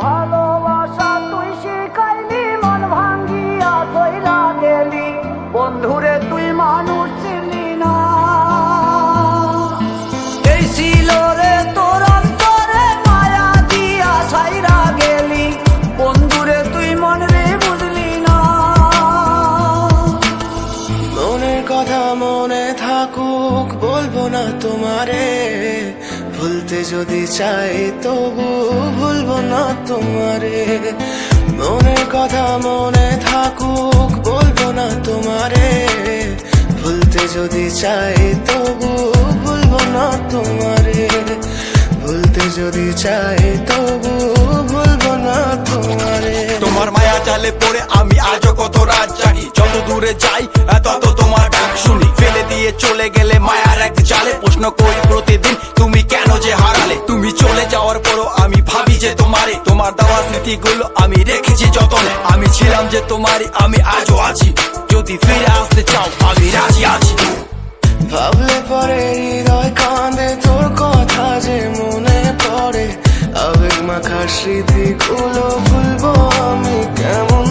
ভালোবাসা তুই শিখাইলি, মন ভাঙ্গিয়া চইলা গেলি, বন্ধুরে তুই মানুষ চিনলি না। এই ছিল রে তোর অন্তরে মায়া দিয়া ছাইরা গেলি, বন্ধুরে তুই মন রে বুঝলি না। মনের কথা মনে থাকুক বলবো না তোমারে, ভুলতে যদি চাই তবু ভুলবো না তোমারে। মনের কথা মনে থাকুক বলবো না তোমারে, ভুলতে যদি চাই তবু ভুলবো না তোমারে। ভুলতে যদি চাই তবু ভুলবো না তোমারে। তোমার মায়া জালে পড়ে আমি আজও কত রাত জাগি, যত দূরে যাই তত তোমার ডাক শুনি। ফেলে দিয়ে চলে গেলে মায়ার এক জালে, প্রশ্ন করি প্রতিদিন তুমি কেন যে হারালে। তুমি চলে যাওয়ার পরও আমি ভাবি যে তোমারে, তোমার দেওয়া স্মৃতিগুলো আমি রেখেছি যতনে। আমি ছিলাম যে তোমারই, আমি আজও আছি, যদি ফিরে আসতে চাও আমি রাজি আছি। ভাবলে পরে হৃদয় কাঁদে, তোর কথা যে মনে পড়ে, আবেগ মাখা স্মৃতিগুলো ভুলবো আমি কেমন